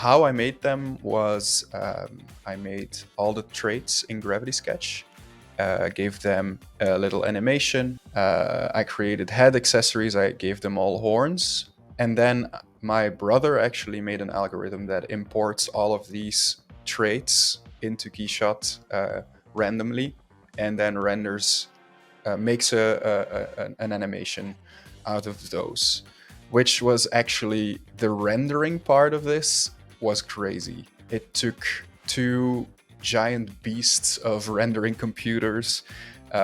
how I made them was I made all the traits in Gravity Sketch, gave them a little animation. I created head accessories. I gave them all horns. And then my brother actually made an algorithm that imports all of these traits into Keyshot randomly, and then makes an animation out of those, which was actually the rendering part of this was crazy. It took 2 giant beasts of rendering computers,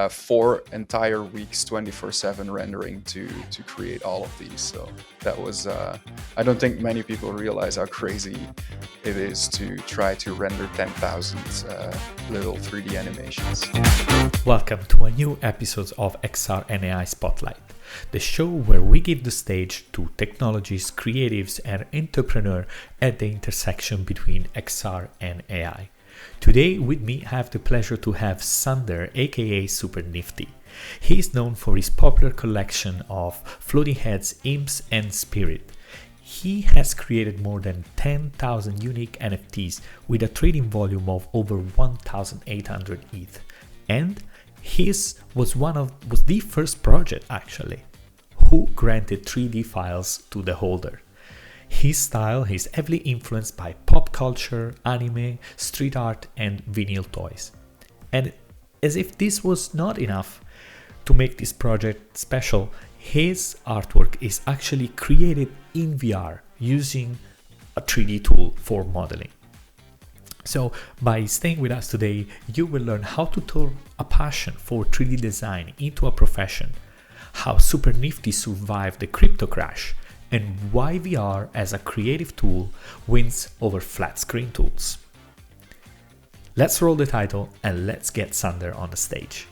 4 entire weeks, 24/7 rendering to create all of these. So that was, I don't think many people realize how crazy it is to try to render 10,000 little 3D animations. Welcome to a new episode of XR and AI Spotlight, the show where we give the stage to technologies, creatives, and entrepreneurs at the intersection between XR and AI. Today with me I have the pleasure to have Sander, a.k.a. SuperNfty. He is known for his popular collection of floating heads, Imps and Spirits. He has created more than 10,000 unique NFTs with a trading volume of over 1,800 ETH. And his was the first project actually who granted 3D files to the holder. His style is heavily influenced by pop culture, anime, street art, and vinyl toys. And as if this was not enough to make this project special, his artwork is actually created in VR using a 3D tool for modeling. So by staying with us today, you will learn how to turn a passion for 3D design into a profession, how SuperNfty survived the crypto crash, and why VR as a creative tool wins over flat screen tools. Let's roll the title and let's get Sander on the stage.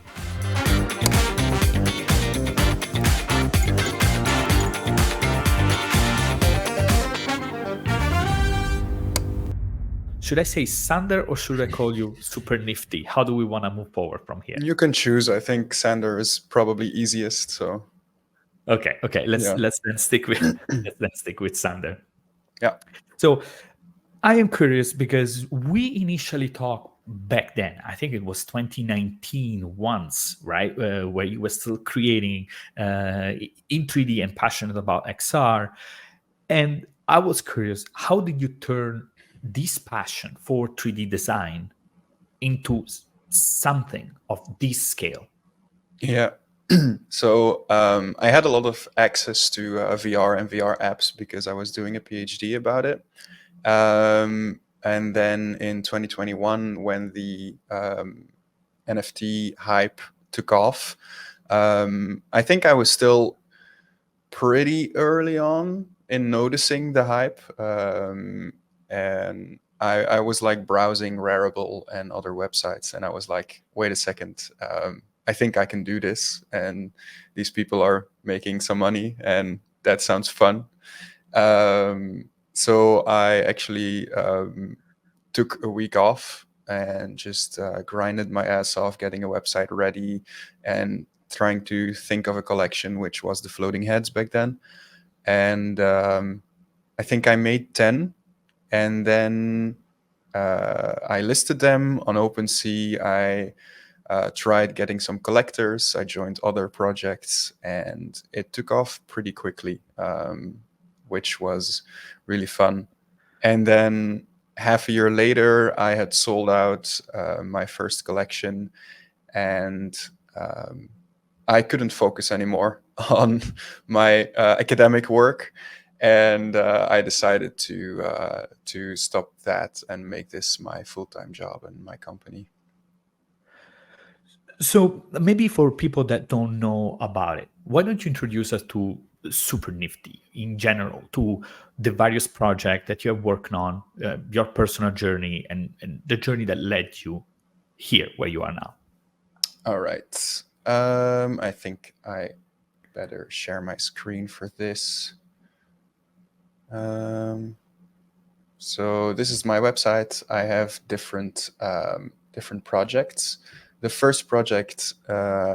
Should I say Sander or should I call you SuperNfty? How do we want to move forward from here? You can choose. I think Sander is probably easiest. So Okay. Let's then stick with Sander. Yeah. So I am curious because we initially talked back then. I think it was 2019 once, right? Where you were still creating in 3D and passionate about XR. And I was curious, how did you turn this passion for 3D design into something of this scale? Yeah. So I had a lot of access to VR and VR apps because I was doing a PhD about it. And then in 2021, when the NFT hype took off, I think I was still pretty early on in noticing the hype. And I was like browsing Rarible and other websites, and I was like, wait a second, I think I can do this, and these people are making some money, and that sounds fun. So I actually took a week off and just grinded my ass off getting a website ready and trying to think of a collection, which was the floating heads back then. And I think I made 10, and then I listed them on OpenSea. I tried getting some collectors. I joined other projects, and it took off pretty quickly, which was really fun. And then half a year later, I had sold out my first collection, and I couldn't focus anymore on my academic work. And I decided to stop that and make this my full-time job and my company. So maybe for people that don't know about it, why don't you introduce us to SuperNfty in general, to the various projects that you have worked on, your personal journey, and the journey that led you here where you are now? All right. I think I better share my screen for this. So this is my website. I have different projects. The first project, my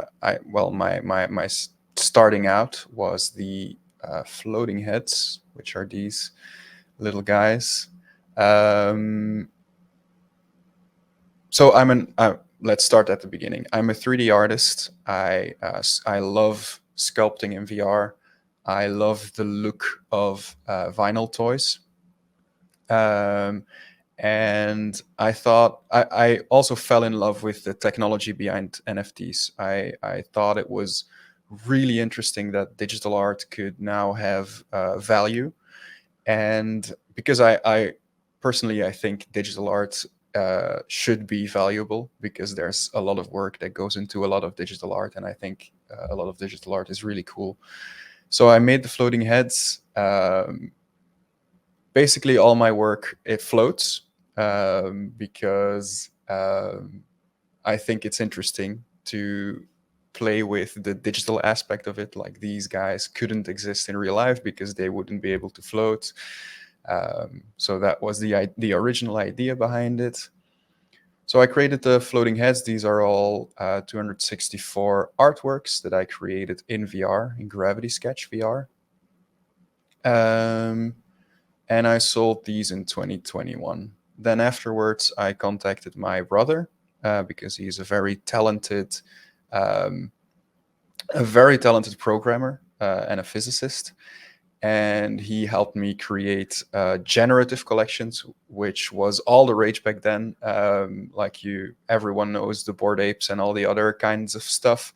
starting out was the floating heads, which are these little guys. Um, so let's start at the beginning. I'm a 3D artist. I love sculpting in VR. I love the look of vinyl toys. Um, and I also fell in love with the technology behind NFTs. I thought it was really interesting that digital art could now have value, and because I personally I think digital art should be valuable because there's a lot of work that goes into a lot of digital art, and I think a lot of digital art is really cool. So I made the floating heads. Basically, all my work it floats because I think it's interesting to play with the digital aspect of it. Like these guys couldn't exist in real life because they wouldn't be able to float. So that was the original idea behind it. So I created the floating heads. These are all 264 artworks that I created in VR, in Gravity Sketch VR. And I sold these in 2021. Then afterwards, I contacted my brother because he's um, a very talented programmer and a physicist, and he helped me create generative collections, which was all the rage back then. Everyone knows the Bored Apes and all the other kinds of stuff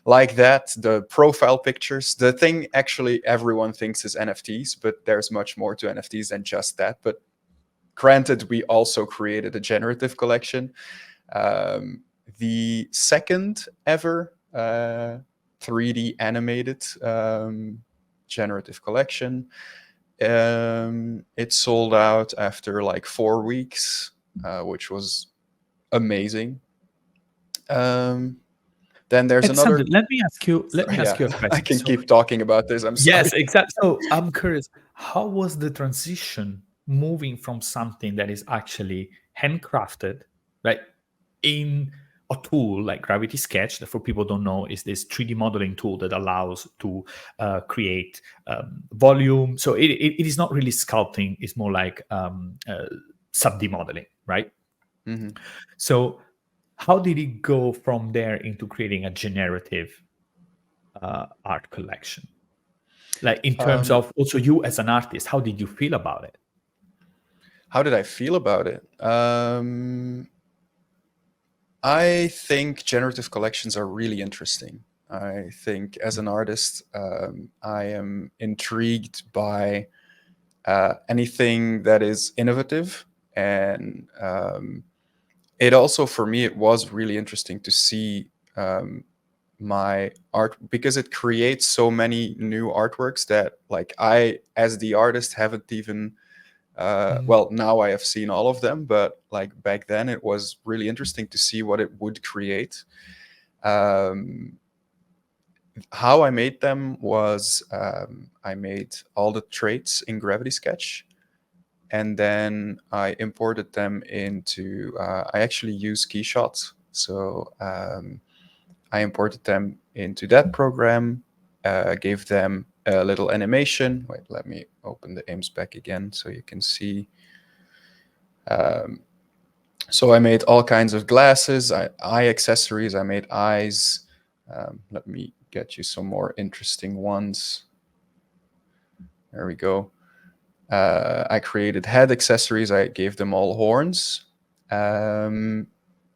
like that. The profile pictures, the thing actually everyone thinks is NFTs, but there's much more to NFTs than just that. But granted, we also created a generative collection. The second ever 3D animated generative collection. It sold out after like 4 weeks, which was amazing. Then there's Alexander, another. let me ask you. Let me Sorry, ask yeah, you a I question. can So, keep talking about this. I'm sorry. yes, exactly. So, I'm curious. How was the transition moving from something that is actually handcrafted, right, in a tool like Gravity Sketch, that for people who don't know is this 3D modeling tool that allows to create volume. So it is not really sculpting; it's more like sub-D modeling, right? Mhm. So how did it go from there into creating a generative art collection? Like in terms Um, of also you as an artist, how did you feel about it? how did I feel about it? I think generative collections are really interesting. I think as an artist, I am intrigued by anything that is innovative. And it also, for me, it was really interesting to see my art because it creates so many new artworks that, like, I, as the artist, haven't even Mm. well, now I have seen all of them, but like back then it was really interesting to see what it would create. Um, how I made them was I made all the traits in Gravity Sketch, and then I imported them into. I actually use Keyshot, so I imported them into that program. Gave them a little animation. Wait, let me open the Imps back again so you can see. Um, so I made all kinds of glasses, eye accessories. I made eyes. Let me get you some more interesting ones. There we go. I created head accessories. I gave them all horns. And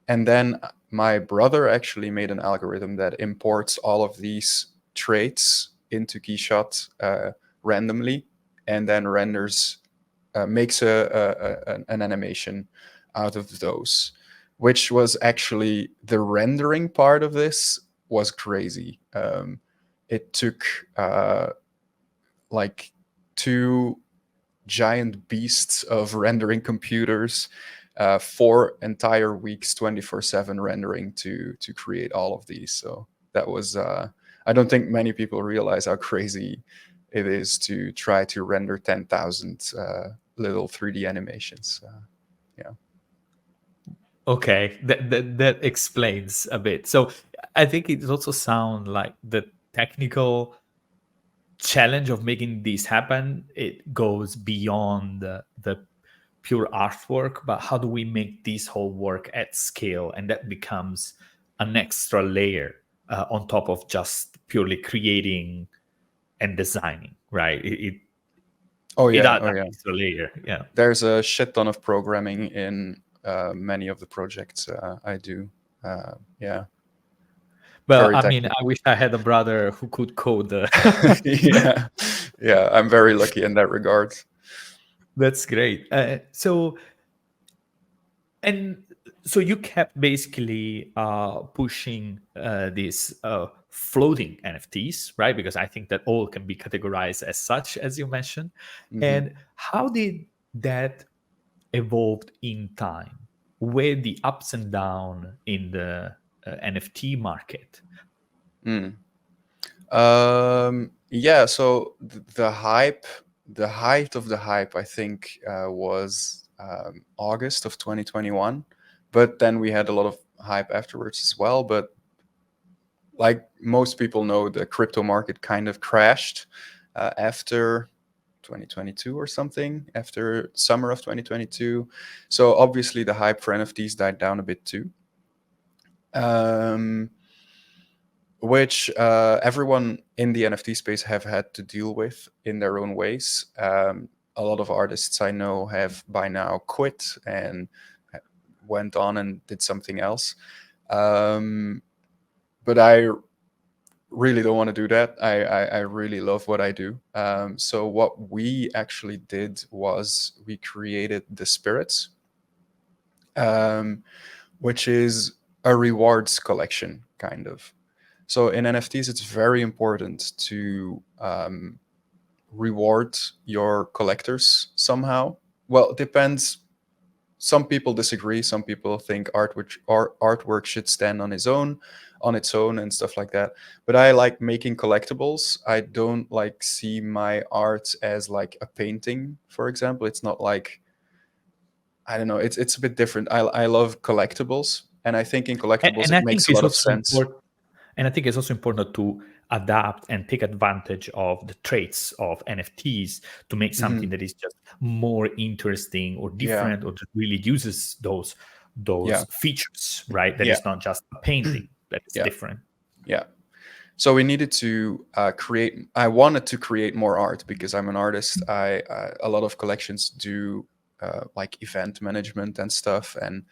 then my brother actually made an algorithm that imports all of these traits into Keyshot randomly, and then makes an animation out of those, which was actually the rendering part of this was crazy. It took like two giant beasts of rendering computers, 4 entire weeks, 24/7 rendering to create all of these. So that was I don't think many people realize how crazy it is to try to render 10,000 little 3D animations. Yeah. Okay, that explains a bit. So I think it also sounds like the technical challenge of making this happen. It goes beyond the pure artwork, but how do we make this whole work at scale, and that becomes an extra layer on top of just purely creating and designing, right? Oh It yeah, adds oh an yeah. extra layer. Yeah. There's a shit ton of programming in many of the projects I do. Yeah, Well, very I mean, technical. I wish I had a brother who could code. Yeah, yeah. I'm very lucky in that regard. That's great. And so you kept basically pushing these floating NFTs, right? Because I think that all can be categorized as such, as you mentioned. Hmm. And how did that evolved in time? Where the ups and downs in the NFT market? Mm. Yeah. So the height of the hype, I think, was August of 2021. But then we had a lot of hype afterwards as well. But like most people know, the crypto market kind of crashed after 2022 or something, after summer of 2022. So obviously the hype for NFTs died down a bit too. Um, which everyone in the NFT space have had to deal with in their own ways. A lot of artists I know have by now quit and went on and did something else. But I really don't want to do that. I really love what I do. So what we actually did was we created the Spirits, um, which is a rewards collection, kind of. So in NFTs, it's very important to reward your collectors somehow. Well, it depends. Some people disagree. Some people think artwork should stand on its own, and stuff like that. But I like making collectibles. I don't like see my art as like a painting, for example. It's not like, I don't know. It's a bit different. I love collectibles, and I think in collectibles And it I think makes a it's lot of also sense. important. And I think it's also important to adapt and take advantage of the traits of NFTs to make something Hmm. that is just more interesting or Yeah, different, or that really uses those yeah, features, right? That yeah, is not just a painting, that is yeah, different. yeah. So we needed to create. I wanted to create more art because I'm an artist. A lot of collections do like event management and stuff, and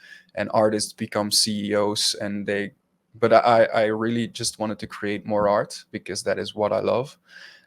artists become CEOs, and they. But I really just wanted to create more art because that is what I love.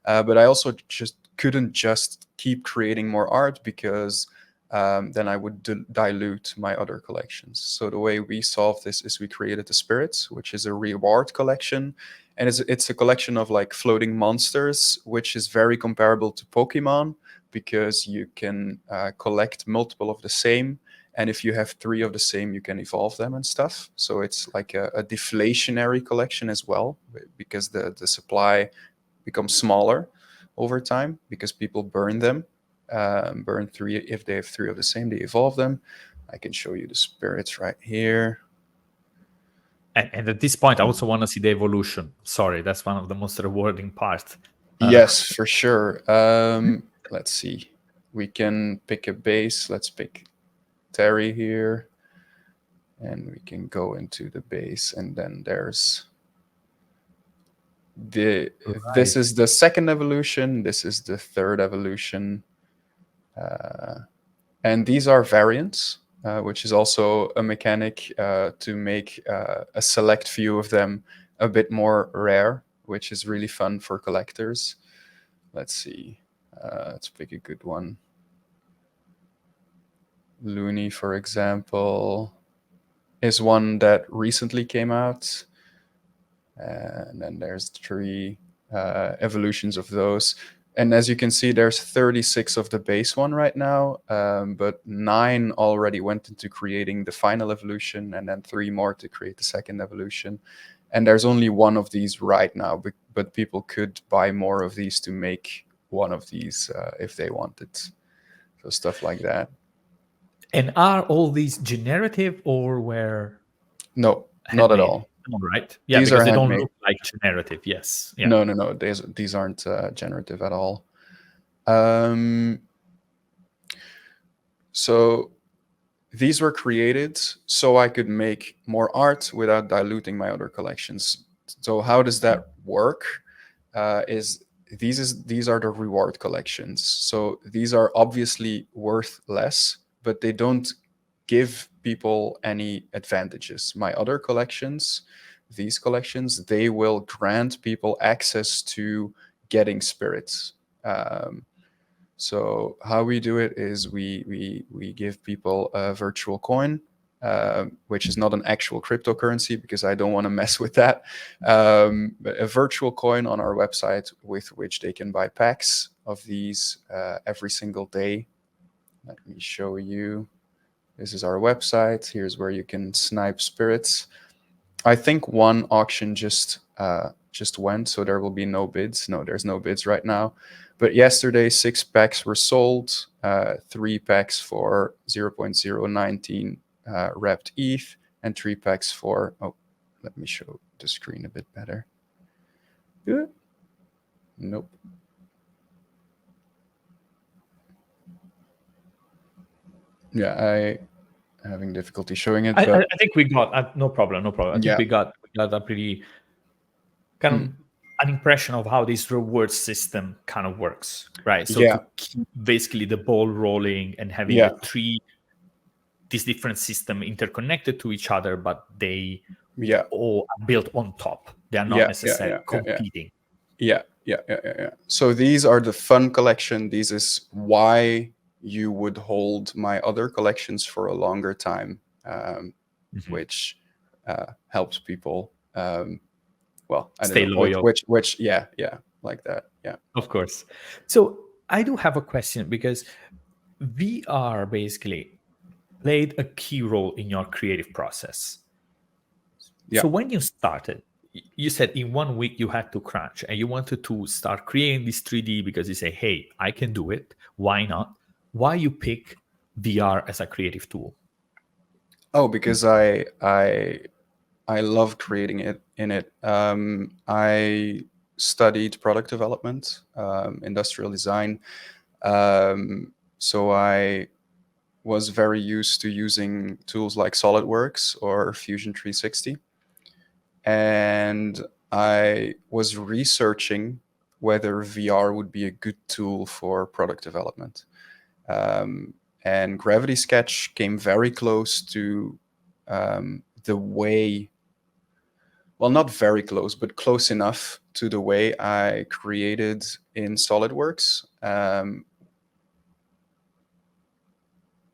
But I also just couldn't just keep creating more art because then I would dilute my other collections. So the way we solved this is we created the Spirits, which is a reward collection, and it's a collection of like floating monsters, which is very comparable to Pokemon because you can collect multiple of the same. And if you have three of the same, you can evolve them and stuff. So it's like a deflationary collection as well, because the supply become smaller over time because people burn them. Burn three. If they have three of the same, they evolve them. I can show you the Spirits right here. And at this point, I also want to see the evolution. Sorry, that's one of the most rewarding parts. Uh, Yes, for sure. Let's see. We can pick a base. Let's pick Terry here. And we can go into the base. And then there's the. This right. is the second evolution. This is the third evolution. And these are variants, which is also a mechanic to make a select few of them a bit more rare, which is really fun for collectors. Let's see. Let's pick a good one. Looney, for example, is one that recently came out. And then there's three evolutions of those. And as you can see, there's 36 of the base one right now, but 9 already went into creating the final evolution, and then 3 more to create the second evolution. And there's only one of these right now, but people could buy more of these to make one of these if they wanted. So stuff like that. And are all these generative, or were No, not at handmade? all. All right. Yeah, These because are they don't handmade. look like generative. Yes. Yeah. No, no, no. These aren't generative at all. Um, So these were created so I could make more art without diluting my other collections. So how does that work? Is these are the reward collections. So these are obviously worth less, but they don't give people any advantages. My other collections, these collections, they will grant people access to getting spirits. So how we do it is we give people a virtual coin, which is not an actual cryptocurrency because I don't want to mess with that. But a virtual coin on our website with which they can buy packs of these every single day. Let me show you. This is our website. Here's where you can snipe spirits. I think one auction just went, so there will be no bids. No, there's no bids right now. But yesterday, 6 packs were sold, 3 packs for 0.019 wrapped ETH, and 3 packs for. Oh, let me show the screen a bit better. Nope. Yeah, having difficulty showing it. But I think we got no problem. I think we got a pretty kind of an impression of how this reward system kind of works, right? So to keep basically the ball rolling and having these different systems interconnected to each other, but they all are built on top. They are not necessarily competing. Yeah. So these are the fun collection. This is why you would hold my other collections for a longer time, which helps people. Well, I stay don't know, loyal. Which, like that. Yeah. Of course. So I do have a question because VR basically played a key role in your creative process. Yeah. So when you started, you said in 1 week you had to crunch and you wanted to start creating this 3D because you say, hey, I can do it. Why not? Why you pick VR as a creative tool? Oh, because I love creating it in it. I studied product development, industrial design. So I was very used to using tools like SolidWorks or Fusion 360. And I was researching whether VR would be a good tool for product development. And Gravity Sketch came very close to the way, well, not very close, but close enough to the way I created in SolidWorks.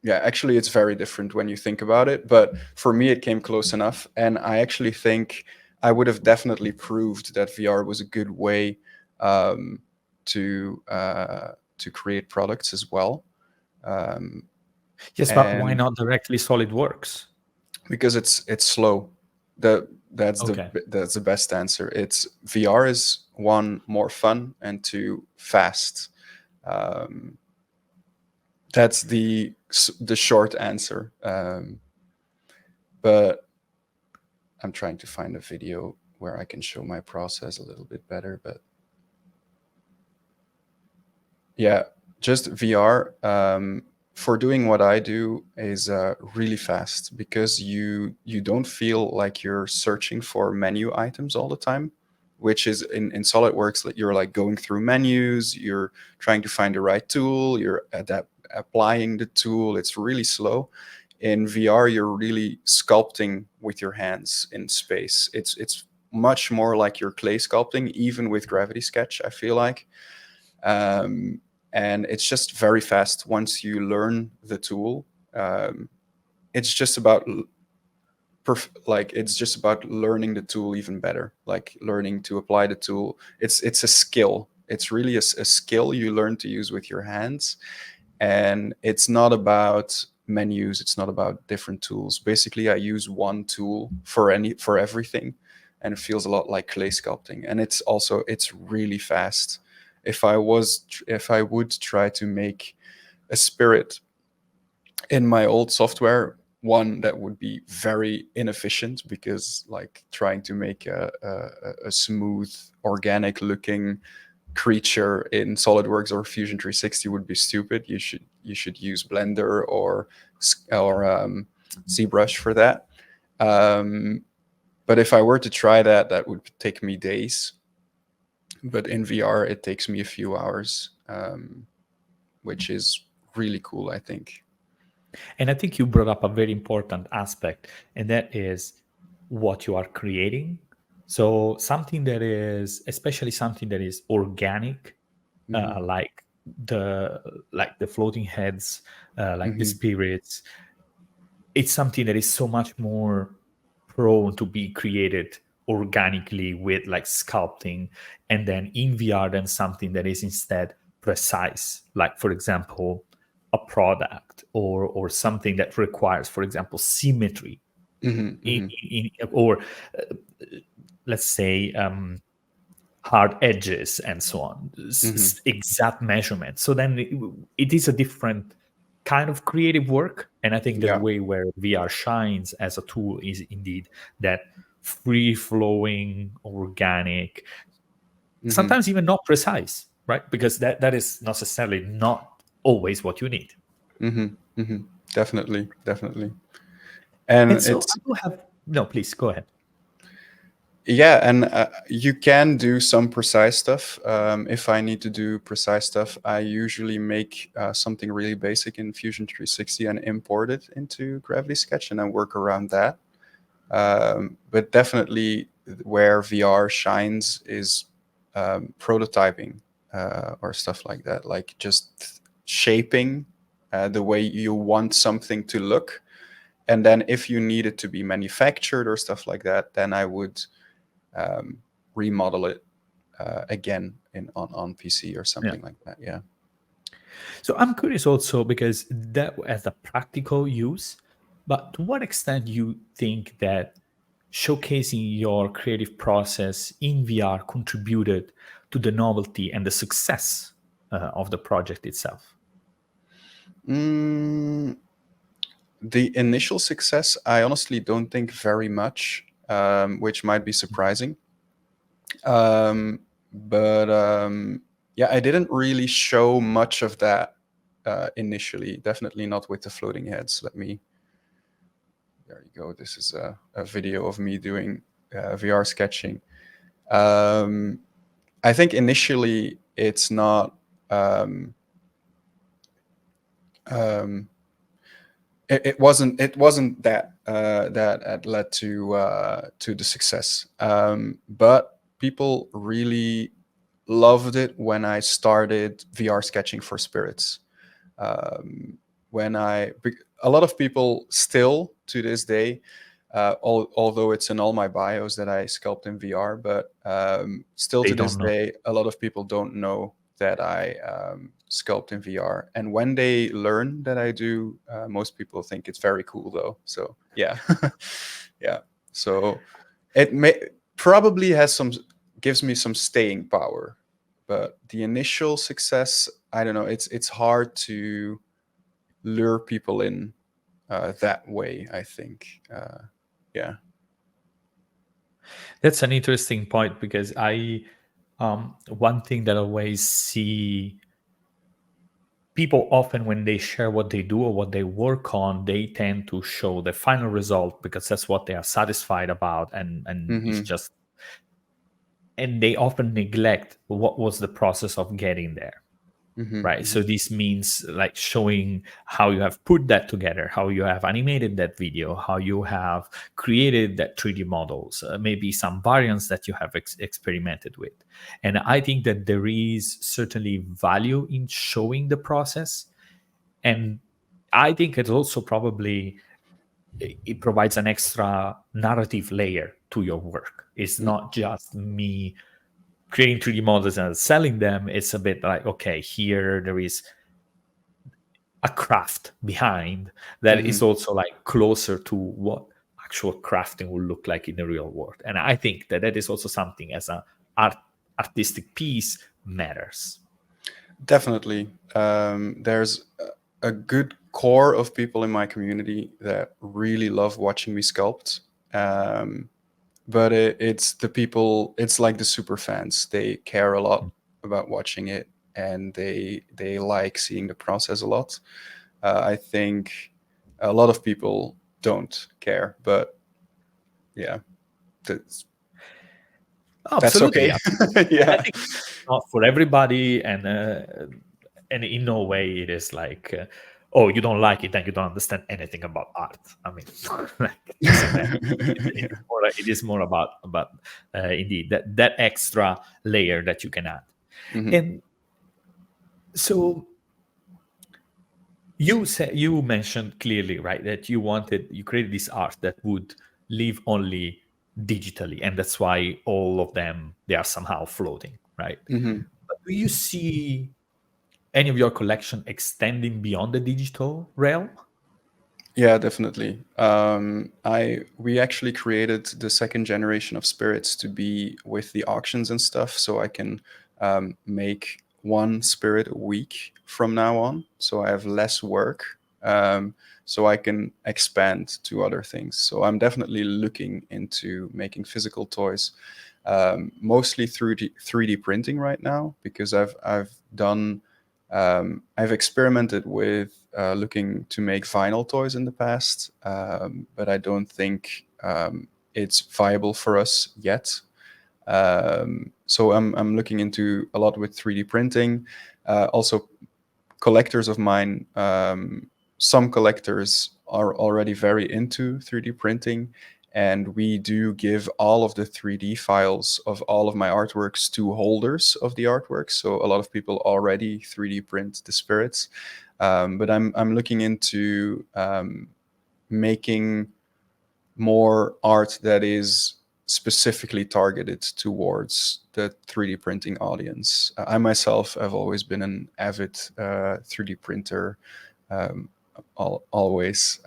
Yeah, actually, it's very different when you think about it. But for me, it came close enough. And I actually think I would have definitely proved that VR was a good way to create products as well. Yes, but why not directly SolidWorks? Because it's slow. That's the best answer. It's VR is 1, more fun, and 2, fast. That's the short answer. But I'm trying to find a video where I can show my process a little bit better. But yeah, just VR for doing what I do is really fast because you don't feel like you're searching for menu items all the time, which is in SolidWorks that you're like going through menus, you're trying to find the right tool, you're applying the tool. It's really slow. In VR, you're really sculpting with your hands in space. It's much more like you're clay sculpting, even with Gravity Sketch, I feel like. And it's just very fast. Once you learn the tool, it's just about it's just about learning the tool even better, like learning to apply the tool. It's a skill. It's really a skill you learn to use with your hands. And it's not about menus. It's not about different tools. Basically, I use one tool for everything, and it feels a lot like clay sculpting. And it's really fast. If I would try to make a spirit in my old software, one that would be very inefficient because like trying to make a smooth, organic looking creature in SolidWorks or Fusion 360 would be stupid. You should use Blender or ZBrush for that. But if I were to try that, that would take me days. But in VR, it takes me a few hours, which is really cool, I think. And I think you brought up a very important aspect, and that is what you are creating. So something that is, especially something that is organic, Mm-hmm. like the floating heads, like the Mm-hmm. spirits, it's something that is so much more prone to be created organically with like sculpting, and then in VR than something that is instead precise, like for example a product or something that requires, for example, symmetry Mm-hmm. Mm-hmm. or let's say hard edges and so on, Mm-hmm. exact measurements. So then it is a different kind of creative work. And I think the Yeah. way where VR shines as a tool is indeed that free flowing, organic, Mm-hmm. sometimes even not precise, right? Because that is necessarily not always what you need. Mm-hmm. Mm-hmm. Definitely, definitely. And And so I it's do have, no, please go ahead. yeah, and you can do some precise stuff. If I need to do precise stuff, I usually make something really basic in Fusion 360 and import it into Gravity Sketch, and then work around that. But definitely, where VR shines is prototyping or stuff like that, like just shaping the way you want something to look. And then, if you need it to be manufactured or stuff like that, then I would um, remodel it again on PC or Yeah. something like that. Yeah. So I'm curious also because that as a practical use, but to what extent you think that showcasing your creative process in VR contributed to the novelty and the success of the project itself? Mm, the initial success, I honestly don't think very much, which might be surprising. But yeah, I didn't really show much of that initially. Definitely not with the floating heads. There you go. This is a video of me doing VR sketching. Um, I think initially it's not. Um, it wasn't that led to the success. But people really loved it when I started VR sketching for spirits. Um, when a lot of people still to this day, although it's in all my bios that I sculpt in VR, but still They to this don't know. day, a lot of people don't know that I sculpt in VR. And when they learn that I do, most people think it's very cool, though. So yeah, yeah. So it may probably gives me some staying power, but the initial success, I don't know. It's hard to lure people in that way, I think. Yeah. That's an interesting point because one thing that I always see people often when they share what they do or what they work on, they tend to show the final result because that's what they are satisfied about, and it's Mm-hmm. just, and they often neglect what was the process of getting there, Mm-hmm. right? So Mm-hmm. this means like showing how you have put that together, how you have animated that video, how you have created that 3D models, maybe some variants that you have experimented with. And I think that there is certainly value in showing the process, and I think it also probably it provides an extra narrative layer to your work. It's not just me creating 3D models and selling them. It's a bit like, okay, here there is a craft behind that Mm-hmm. is also like closer to what actual crafting will look like in the real world. And I think that that is also something as an artistic piece matters. Definitely. There's a good core of people in my community that really love watching me sculpt. But it's the people, it's like the super fans. They care a lot about watching it, and they like seeing the process a lot. I think a lot of people don't care, but yeah, that's Absolutely. okay. I Yeah. think not for everybody, and in no way it is like, oh, you don't like it, then you don't understand anything about art. I mean, like, it doesn't matter. Yeah. It is more about indeed that extra layer that you can add. Mhm. And so you mentioned clearly, right, that you created this art that would live only digitally, and that's why all of them, they are somehow floating, right? Mhm. But do you see any of your collection extending beyond the digital realm? Yeah, definitely. We actually created the second generation of spirits to be with the auctions and stuff, so I can make one spirit a week from now on. So I have less work, so I can expand to other things. So I'm definitely looking into making physical toys, mostly through 3D printing right now, because I've experimented with looking to make vinyl toys in the past, but I don't think it's viable for us yet. So I'm looking into a lot with 3D printing. Also, collectors of mine, some collectors are already very into 3D printing, and we do give all of the 3D files of all of my artworks to holders of the artworks. So a lot of people already 3D print the spirits, but I'm looking into making more art that is specifically targeted towards the 3D printing audience. I myself have always been an avid 3D printer, um, always.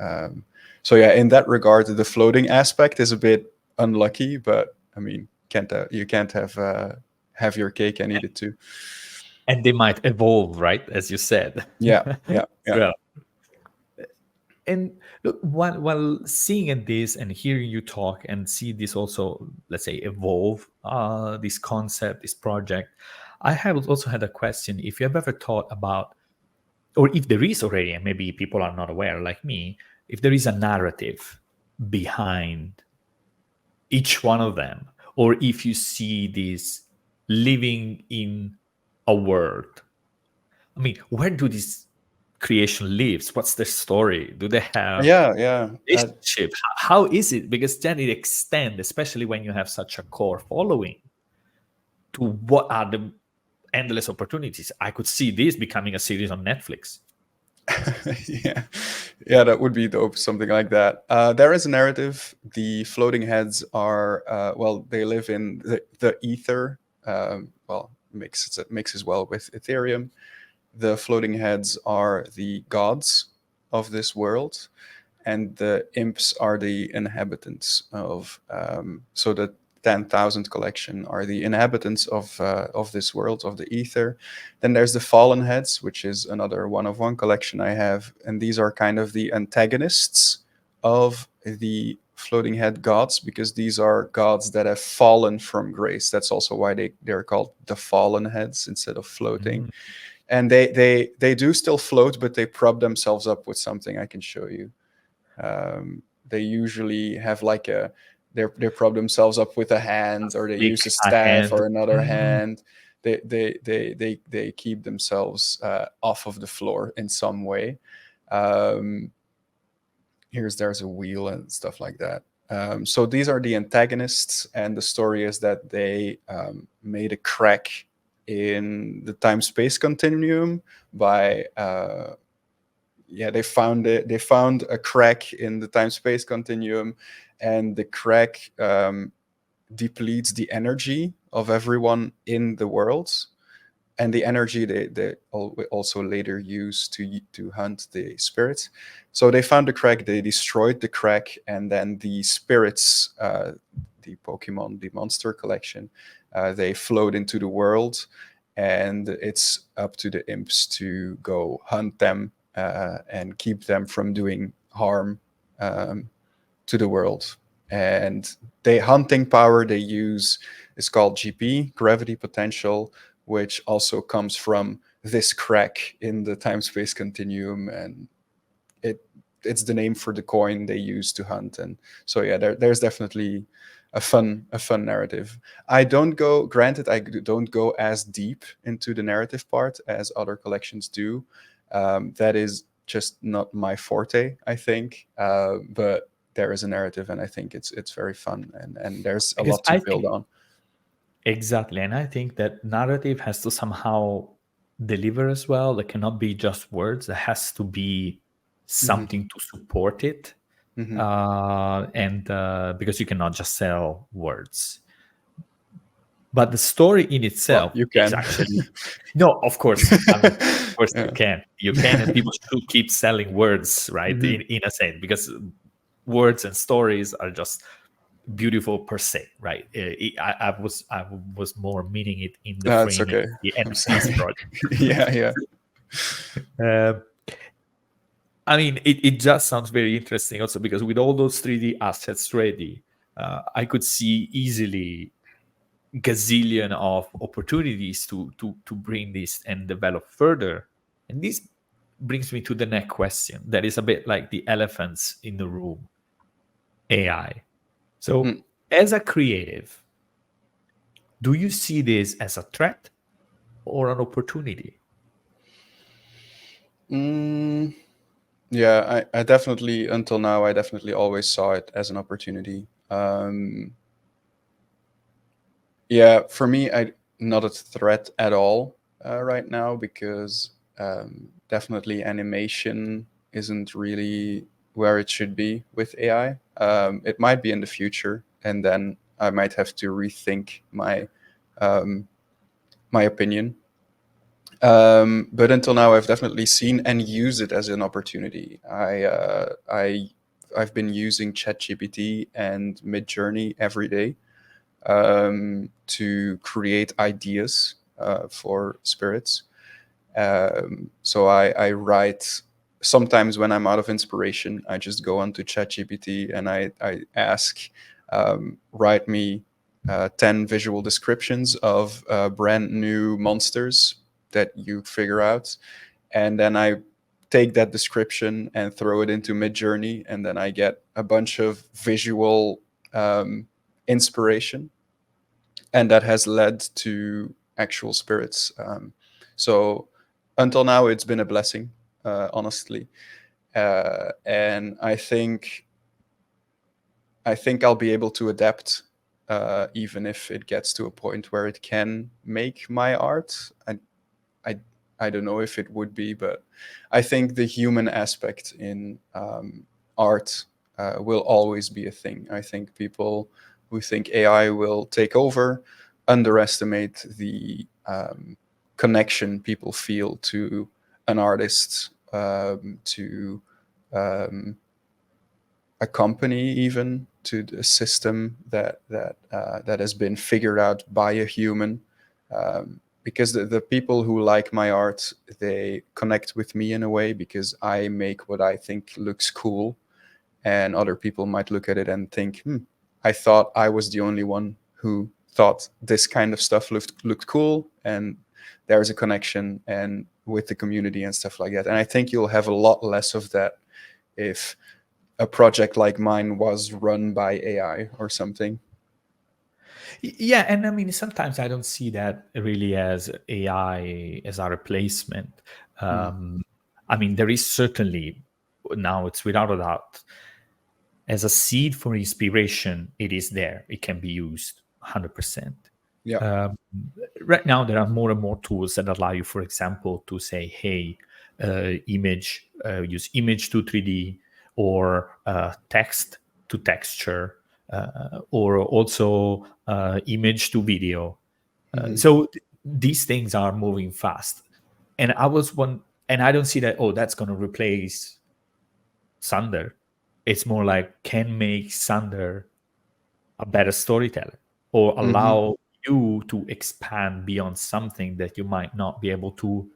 So yeah, in that regard, the floating aspect is a bit unlucky, but I mean, you can't have your cake and eat it too. And they might evolve, right, as you said. Yeah, yeah, yeah. Well, and look, while seeing at this and hearing you talk and see this also, let's say, evolve, this concept, this project, I have also had a question. If you have ever thought about, or if there is already, and maybe people are not aware like me, if there is a narrative behind each one of them, or if you see this living in a world. I mean, where do this creation lives? What's their story? Do they have Yeah, yeah. relationship? How is it? Because then it extends, especially when you have such a core following, to what are the endless opportunities. I could see this becoming a series on Netflix. Yeah, yeah, that would be dope. Something like that. There is a narrative. The floating heads are well, they live in the ether. Well, mixes well with Ethereum. The floating heads are the gods of this world, and the imps are the inhabitants of. So the 10,000 collection are the inhabitants of this world, of the ether. Then there's the fallen heads, which is another one of one collection I have, and these are kind of the antagonists of the floating head gods, because these are gods that have fallen from grace. That's also why they're called the fallen heads instead of floating. Mm. And they do still float, but they prop themselves up with something I can show you. They usually have like they prop themselves up with a hand, or they Flick use a a staff hand. or another Mm. hand. They keep themselves off of the floor in some way. Um, there's a wheel and stuff like that. So these are the antagonists, and the story is that they made a crack in the time-space continuum by yeah, they found a crack in the time-space continuum, and the crack depletes the energy of everyone in the world, and the energy they also later use to hunt the spirits. So they found the crack, they destroyed the crack, and then the spirits, the Pokemon, the monster collection, they flowed into the world, and it's up to the imps to go hunt them and keep them from doing harm to the world. And the hunting power they use is called GP, gravity potential, which also comes from this crack in the time-space continuum, and it's the name for the coin they use to hunt. And so yeah, there's definitely a fun narrative. I don't go, granted, I don't go as deep into the narrative part as other collections do. That is just not my forte, I think. But there is a narrative, and I think it's very fun, and there's a Because lot to I build think on. exactly, and I think that narrative has to somehow deliver as well. There cannot be just words. There has to be Hmm. something to support it, Hmm. and because you cannot just sell words. But the story in Well, itself you is can. actually no. Of course, I mean, of course Yeah. you can, and people should keep selling words, right? Hmm. In a sense, because words and stories are just beautiful per se, right? I was more meaning it in the That's framing okay. of the I'm NFTs sorry. project. Yeah, yeah. Uh, I mean, it just sounds very interesting also because with all those 3D assets ready, I could see easily gazillion of opportunities to bring this and develop further. And this brings me to the next question that is a bit like the elephants in the room, AI. Mm. So as a creative, do you see this as a threat or an opportunity? Mm, yeah, I definitely, until now, I definitely always saw it as an opportunity. Yeah, for me, I not a threat at all right now, because definitely animation isn't really where it should be with AI. It might be in the future, and then I might have to rethink um, my opinion. But until now, I've definitely seen and used it as an opportunity. I've been using ChatGPT and Midjourney every day to create ideas for spirits. So I write sometimes when I'm out of inspiration. I just go onto ChatGPT and I ask, write me 10 visual descriptions of brand new monsters that you figure out. And then I take that description and throw it into Midjourney, and then I get a bunch of visual inspiration, and that has led to actual spirits. So until now, it's been a blessing, honestly, and I think I'll be able to adapt, even if it gets to a point where it can make my art. I, I don't know if it would be, but I think the human aspect in art will always be a thing. I think people who think AI will take over underestimate the connection people feel to an artist, to um, a company, even to the system that has been figured out by a human. Because the people who like my art, they connect with me in a way because I make what I think looks cool, and other people might look at it and think, I thought I was the only one who thought this kind of stuff looked cool, and there's a connection and with the community and stuff like that. And I think you'll have a lot less of that if a project like mine was run by AI or something. Yeah, and I mean sometimes I don't see that really as AI as a replacement. Mm. Um, I mean there is certainly now it's without a doubt as a seed for inspiration. It is there. It can be used 100%. Yeah. Um, right now, there are more and more tools that allow you, for example, to say, "Hey, use image to 3D or text to texture, or also image to video." Hmm. These things are moving fast, and I don't see that. Oh, that's going to replace Sander. It's more like can make Sander a better storyteller or Hmm. allow you to expand beyond something that you might not be able to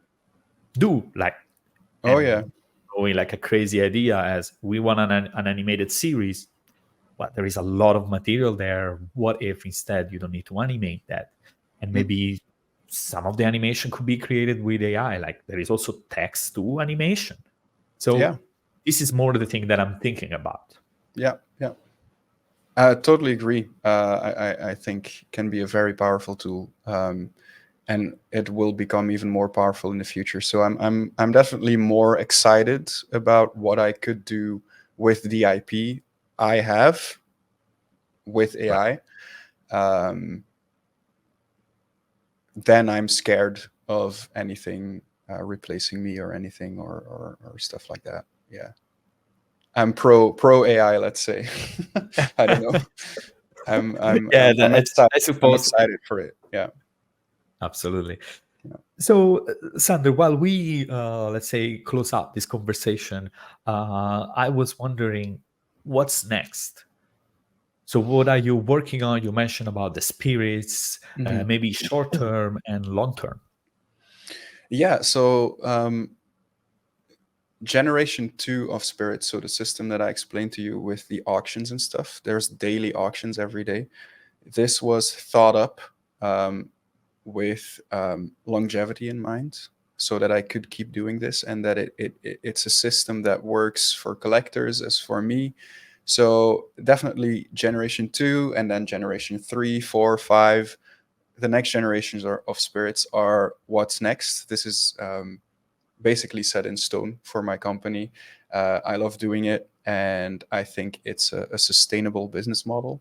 do, like Oh yeah. and going like a crazy idea as we want an animated series, but there is a lot of material there. What if instead you don't need to animate that, and Mm. maybe some of the animation could be created with AI. Like there is also text to animation. So Yeah. this is more the thing that I'm thinking about. Yeah. I totally agree. I think can be a very powerful tool, and it will become even more powerful in the future. So I'm definitely more excited about what I could do with the IP I have with AI. Then I'm scared of anything replacing me or anything or stuff like that. Yeah, I'm pro AI. Let's say. I don't know. Yeah, I'm excited. I I'm suppose. excited for it. Yeah. Absolutely. Yeah. So, Sander, while we let's say close out this conversation, I was wondering what's next. So, what are you working on? You mentioned about the spirits, Mhm. maybe short term and long term. Yeah. So generation 2 of spirits, so the system that I explained to you with the auctions and stuff, there's daily auctions every day. This was thought up with longevity in mind, so that I could keep doing this, and that it's a system that works for collectors as for me. So definitely generation 2, and then generation 3, 4, 5. The next generations of spirits are what's next. This is basically set in stone for my company. I love doing it, and I think it's a sustainable business model.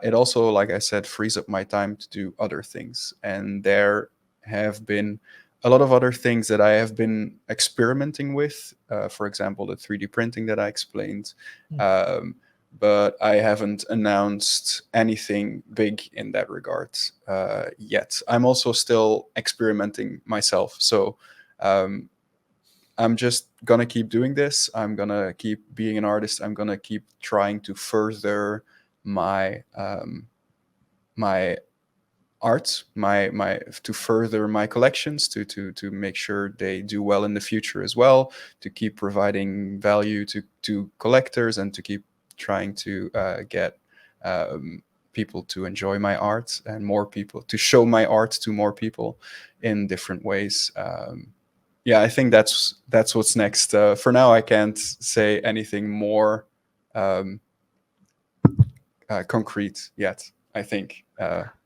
It also, like I said, frees up my time to do other things. And there have been a lot of other things that I have been experimenting with. For example, the 3D printing that I explained. Um, but I haven't announced anything big in that regard yet. I'm also still experimenting myself. So um, I'm just gonna keep doing this. I'm gonna keep being an artist. I'm gonna keep trying to further my my art, my to further my collections, to make sure they do well in the future as well. To keep providing value to collectors, and to keep trying to get people to enjoy my art, and more people to show my art to more people in different ways. Yeah, I think that's what's next. For now, I can't say anything more concrete yet. I think,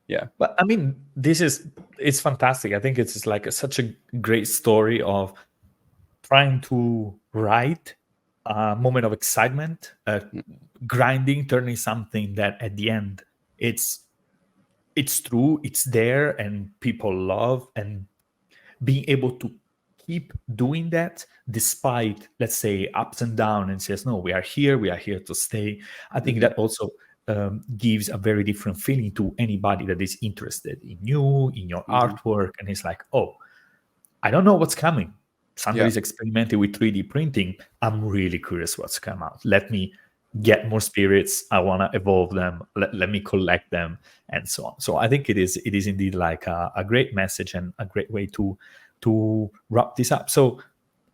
yeah. But I mean, it's fantastic. I think it's like such a great story of trying to write a moment of excitement, grinding, turning something that at the end it's true, it's there, and people love, and being able to keep doing that despite, let's say, ups and downs, and says, no, we are here to stay. I think Mhm. that also gives a very different feeling to anybody that is interested in you, in your Mhm. artwork, and it's like, oh, I don't know what's coming. Sander Yeah. is experimenting with 3D printing. I'm really curious what's come out. Let me get more spirits. I want to evolve them. Let me collect them, and so on. So I think it is indeed like a great message and a great way to wrap this up. So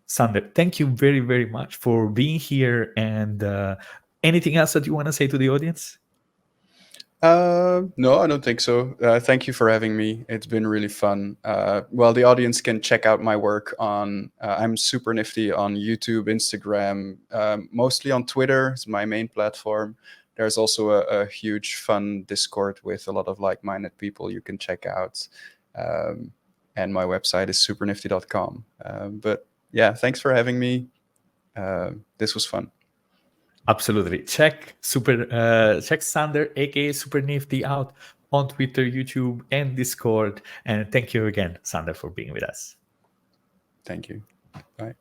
Sander, thank you very, very much for being here. And anything else that you want to say to the audience? No, I don't think so. Thank you for having me. It's been really fun. Well, the audience can check out my work on. I'm SuperNfty on YouTube, Instagram, mostly on Twitter. It's my main platform. There's also a huge fun Discord with a lot of like-minded people you can check out. And my website is supernifty.com. But yeah, thanks for having me. This was fun. Absolutely. Check Sander, aka SuperNfty, out on Twitter, YouTube, and Discord. And thank you again, Sander, for being with us. Thank you. Bye.